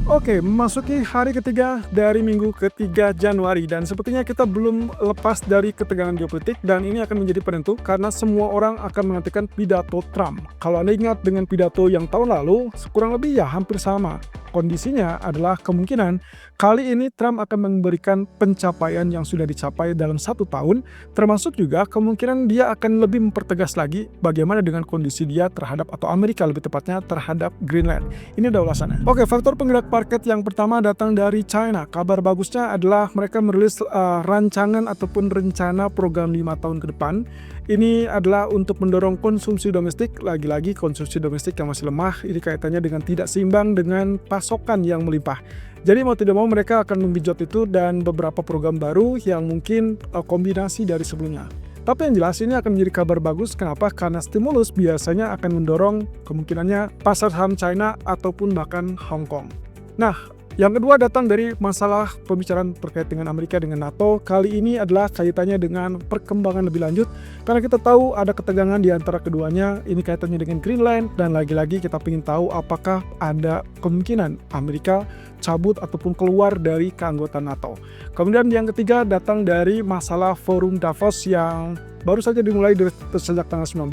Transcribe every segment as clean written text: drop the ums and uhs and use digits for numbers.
Oke, memasuki hari ketiga dari minggu ketiga Januari dan sepertinya kita belum lepas dari ketegangan geopolitik dan ini akan menjadi penentu karena semua orang akan menantikan pidato Trump. Kalau Anda ingat dengan pidato yang tahun lalu, kurang lebih ya hampir sama. Kondisinya adalah kemungkinan kali ini Trump akan memberikan pencapaian yang sudah dicapai dalam 1 tahun, termasuk juga kemungkinan dia akan lebih mempertegas lagi bagaimana dengan kondisi dia terhadap atau Amerika lebih tepatnya terhadap Greenland. Ini ada ulasannya. Oke, faktor penggerak market yang pertama datang dari China. Kabar bagusnya adalah mereka merilis rancangan ataupun rencana program 5 tahun ke depan. Ini adalah untuk mendorong konsumsi domestik, lagi-lagi konsumsi domestik yang masih lemah, ini kaitannya dengan tidak seimbang dengan pasokan yang melimpah. Jadi mau tidak mau mereka akan membijot itu dan beberapa program baru yang mungkin kombinasi dari sebelumnya. Tapi yang jelas ini akan menjadi kabar bagus, kenapa? Karena stimulus biasanya akan mendorong kemungkinannya pasar saham China ataupun bahkan Hong Kong. Nah, yang kedua datang dari masalah pembicaraan terkait dengan Amerika dengan NATO. Kali ini adalah kaitannya dengan perkembangan lebih lanjut. Karena kita tahu ada ketegangan di antara keduanya. Ini kaitannya dengan Greenland. Dan lagi-lagi kita ingin tahu apakah ada kemungkinan Amerika cabut ataupun keluar dari keanggotaan NATO. Kemudian yang ketiga datang dari masalah forum Davos yang baru saja dimulai sejak tanggal 19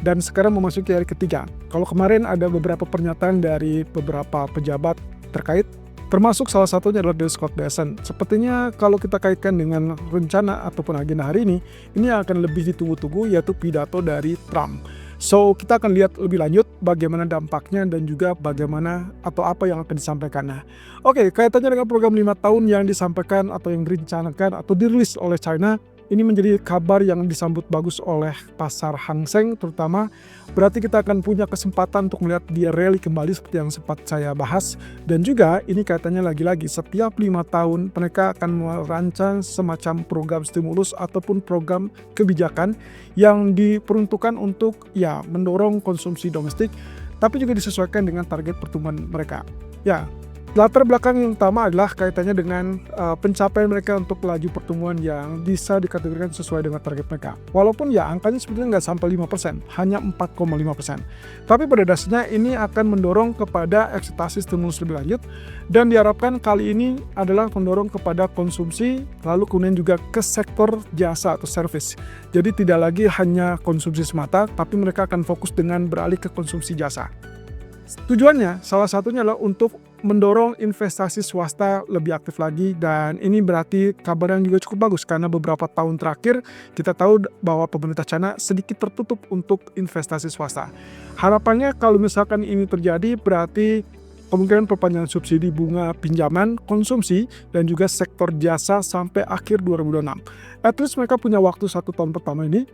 dan sekarang memasuki hari ketiga. Kalau kemarin ada beberapa pernyataan dari beberapa pejabat terkait, termasuk salah satunya adalah dari Scott Bessent. Sepertinya kalau kita kaitkan dengan rencana ataupun agenda hari ini akan lebih ditunggu-tunggu yaitu pidato dari Trump. So, kita akan lihat lebih lanjut bagaimana dampaknya dan juga bagaimana atau apa yang akan disampaikannya. Oke, kaitannya dengan program 5 tahun yang disampaikan atau yang direncanakan atau dirilis oleh China, ini menjadi kabar yang disambut bagus oleh pasar Hang Seng terutama. Berarti kita akan punya kesempatan untuk melihat dia rally kembali seperti yang sempat saya bahas. Dan juga ini kaitannya lagi-lagi setiap 5 tahun mereka akan merancang semacam program stimulus ataupun program kebijakan yang diperuntukkan untuk ya mendorong konsumsi domestik tapi juga disesuaikan dengan target pertumbuhan mereka. Ya, latar belakang yang utama adalah kaitannya dengan pencapaian mereka untuk laju pertumbuhan yang bisa dikategorikan sesuai dengan target mereka. Walaupun ya angkanya sebetulnya nggak sampai 5%, hanya 4,5%. Tapi pada dasarnya ini akan mendorong kepada ekspektasi stimulus lebih lanjut dan diharapkan kali ini adalah mendorong kepada konsumsi lalu kemudian juga ke sektor jasa atau service. Jadi tidak lagi hanya konsumsi semata, tapi mereka akan fokus dengan beralih ke konsumsi jasa. Tujuannya salah satunya adalah untuk mendorong investasi swasta lebih aktif lagi dan ini berarti kabar yang juga cukup bagus karena beberapa tahun terakhir kita tahu bahwa pemerintah China sedikit tertutup untuk investasi swasta. Harapannya kalau misalkan ini terjadi berarti kemungkinan perpanjangan subsidi bunga pinjaman, konsumsi, dan juga sektor jasa sampai akhir 2026. At least mereka punya waktu 1 tahun pertama ini.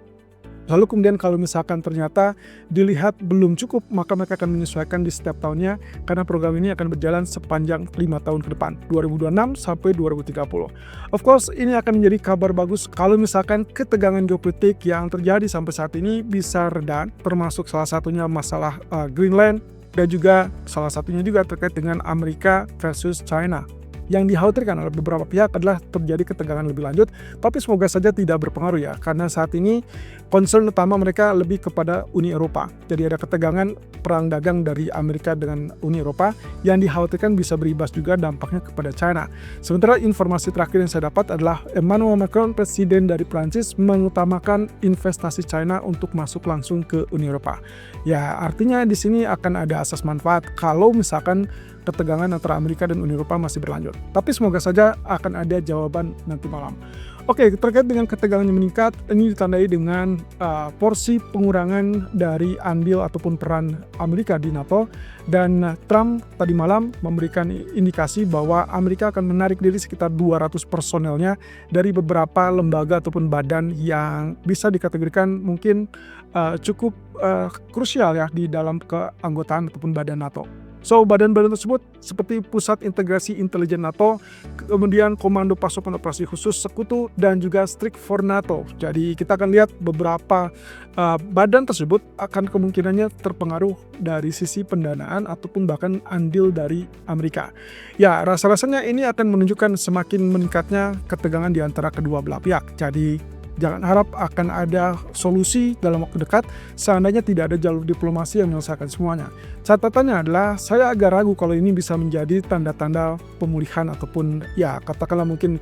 Lalu kemudian kalau misalkan ternyata dilihat belum cukup, maka mereka akan menyesuaikan di setiap tahunnya karena program ini akan berjalan sepanjang 5 tahun ke depan, 2026 sampai 2030. Of course, ini akan menjadi kabar bagus kalau misalkan ketegangan geopolitik yang terjadi sampai saat ini bisa reda, termasuk salah satunya masalah Greenland dan juga salah satunya juga terkait dengan Amerika versus China. Yang dikhawatirkan oleh beberapa pihak adalah terjadi ketegangan lebih lanjut, tapi semoga saja tidak berpengaruh ya, karena saat ini concern utama mereka lebih kepada Uni Eropa. Jadi ada ketegangan perang dagang dari Amerika dengan Uni Eropa yang dikhawatirkan bisa berimbas juga dampaknya kepada China. Sementara informasi terakhir yang saya dapat adalah Emmanuel Macron, presiden dari Prancis, mengutamakan investasi China untuk masuk langsung ke Uni Eropa. Ya, artinya di sini akan ada asas manfaat kalau misalkan ketegangan antara Amerika dan Uni Eropa masih berlanjut. Tapi semoga saja akan ada jawaban nanti malam. Oke, terkait dengan ketegangan yang meningkat, ini ditandai dengan porsi pengurangan dari andil ataupun peran Amerika di NATO. Dan Trump tadi malam memberikan indikasi bahwa Amerika akan menarik diri sekitar 200 personelnya dari beberapa lembaga ataupun badan yang bisa dikategorikan mungkin cukup krusial ya di dalam keanggotaan ataupun badan NATO. So, badan-badan tersebut seperti Pusat Integrasi Intelijen NATO, kemudian Komando Pasukan Operasi Khusus Sekutu, dan juga Strict for NATO. Jadi kita akan lihat beberapa badan tersebut akan kemungkinannya terpengaruh dari sisi pendanaan ataupun bahkan andil dari Amerika. Ya, rasa-rasanya ini akan menunjukkan semakin meningkatnya ketegangan di antara kedua belah pihak. Jadi Jangan harap akan ada solusi dalam waktu dekat seandainya tidak ada jalur diplomasi yang menyelesaikan semuanya. Catatannya adalah saya agak ragu kalau ini bisa menjadi tanda-tanda pemulihan ataupun ya katakanlah mungkin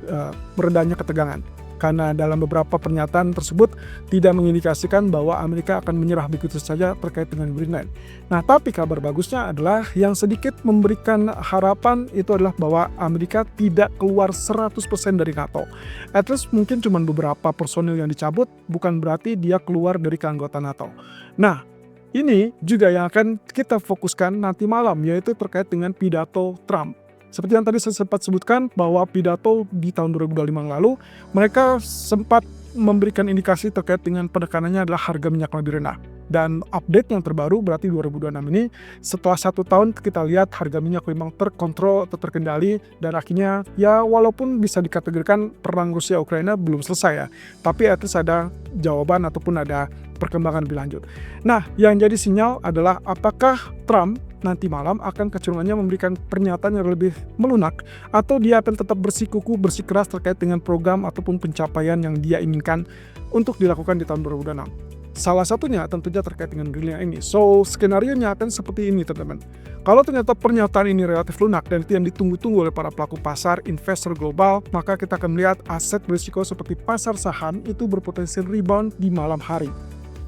meredanya ketegangan. Karena dalam beberapa pernyataan tersebut tidak mengindikasikan bahwa Amerika akan menyerah begitu saja terkait dengan Greenland. Nah, tapi kabar bagusnya adalah yang sedikit memberikan harapan itu adalah bahwa Amerika tidak keluar 100% dari NATO. At least mungkin cuma beberapa personil yang dicabut, bukan berarti dia keluar dari keanggotaan NATO. Nah, ini juga yang akan kita fokuskan nanti malam, yaitu terkait dengan pidato Trump. Seperti yang tadi saya sempat sebutkan bahwa pidato di tahun 2025 yang lalu, mereka sempat memberikan indikasi terkait dengan penekanannya adalah harga minyak lebih rendah. Dan update yang terbaru berarti 2026 ini, setelah 1 tahun kita lihat harga minyak memang terkontrol atau terkendali, dan akhirnya ya walaupun bisa dikategorikan perang Rusia-Ukraina belum selesai ya, tapi at least ada jawaban ataupun ada perkembangan lebih lanjut. Nah, yang jadi sinyal adalah apakah Trump nanti malam akan kecenderungannya memberikan pernyataan yang lebih melunak atau dia akan tetap bersikukuh, bersikeras terkait dengan program ataupun pencapaian yang dia inginkan untuk dilakukan di tahun 2026. Salah satunya tentunya terkait dengan Greenland ini. So, skenario-nya akan seperti ini, teman-teman. Kalau ternyata pernyataan ini relatif lunak dan itu yang ditunggu-tunggu oleh para pelaku pasar, investor global, maka kita akan melihat aset berisiko seperti pasar saham itu berpotensi rebound di malam hari.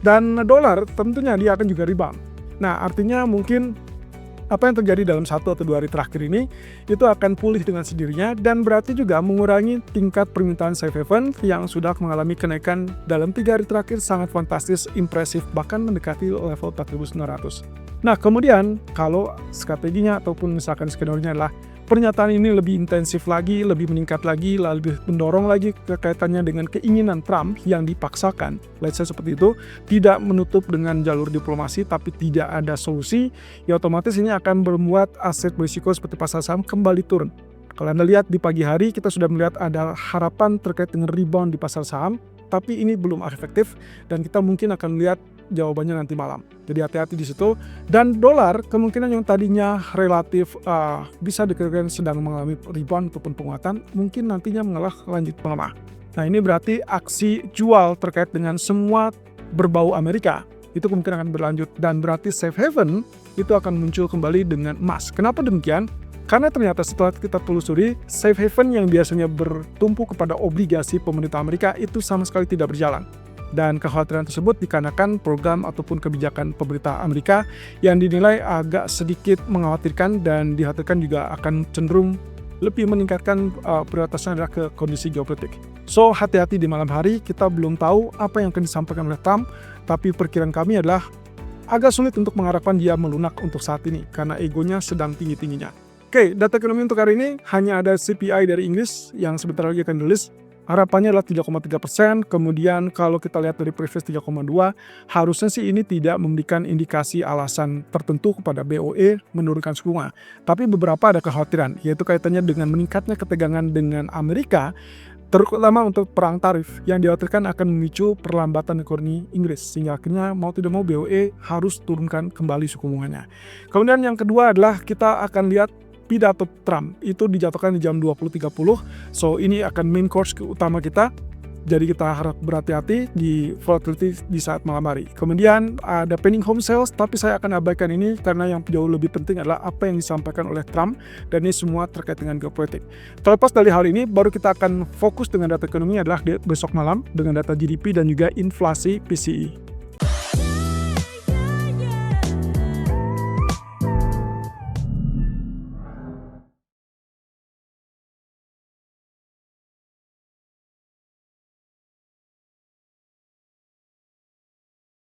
Dan dolar tentunya dia akan juga rebound. Nah, artinya mungkin apa yang terjadi dalam 1 atau 2 hari terakhir ini itu akan pulih dengan sendirinya dan berarti juga mengurangi tingkat permintaan safe haven yang sudah mengalami kenaikan dalam 3 hari terakhir sangat fantastis, impresif, bahkan mendekati level 4.900. Nah, kemudian kalau strateginya ataupun misalkan skenario-nya adalah pernyataan ini lebih intensif lagi, lebih meningkat lagi, lebih mendorong lagi kekaitannya dengan keinginan Trump yang dipaksakan, let's say seperti itu, tidak menutup dengan jalur diplomasi tapi tidak ada solusi, ya otomatis ini akan membuat aset berisiko seperti pasar saham kembali turun. Kalau Anda lihat di pagi hari kita sudah melihat ada harapan terkait dengan rebound di pasar saham, tapi ini belum efektif dan kita mungkin akan lihat jawabannya nanti malam. Jadi hati-hati di situ. Dan dolar kemungkinan yang tadinya relatif bisa dikatakan sedang mengalami rebound ataupun penguatan, mungkin nantinya mengalah lanjut melemah. Nah, ini berarti aksi jual terkait dengan semua berbau Amerika itu kemungkinan akan berlanjut dan berarti safe haven itu akan muncul kembali dengan emas. Kenapa demikian? Karena ternyata setelah kita telusuri, safe haven yang biasanya bertumpu kepada obligasi pemerintah Amerika itu sama sekali tidak berjalan. Dan kekhawatiran tersebut dikarenakan program ataupun kebijakan pemerintah Amerika yang dinilai agak sedikit mengkhawatirkan dan dikhawatirkan juga akan cenderung lebih meningkatkan prioritasnya adalah ke kondisi geopolitik. So, hati-hati di malam hari, kita belum tahu apa yang akan disampaikan oleh Trump, tapi perkiraan kami adalah agak sulit untuk mengharapkan dia melunak untuk saat ini, karena egonya sedang tinggi-tingginya. Oke, data ekonomi untuk hari ini hanya ada CPI dari Inggris yang sebentar lagi akan dirilis. Harapannya adalah 3,3%, kemudian kalau kita lihat dari previous 3,2, harusnya sih ini tidak memberikan indikasi alasan tertentu kepada BOE menurunkan suku bunga. Tapi beberapa ada kekhawatiran, yaitu kaitannya dengan meningkatnya ketegangan dengan Amerika, terutama untuk perang tarif yang dikhawatirkan akan memicu perlambatan ekonomi Inggris, sehingga akhirnya mau tidak mau BOE harus turunkan kembali suku bunganya. Kemudian yang kedua adalah kita akan lihat pidato Trump itu dijatuhkan di jam 20.30, so ini akan main course utama kita, jadi kita harap berhati-hati di volatility di saat malam hari. Kemudian ada pending home sales, tapi saya akan abaikan ini karena yang jauh lebih penting adalah apa yang disampaikan oleh Trump dan ini semua terkait dengan geopolitik. Terlepas dari hal ini, baru kita akan fokus dengan data ekonomi adalah besok malam dengan data GDP dan juga inflasi PCE.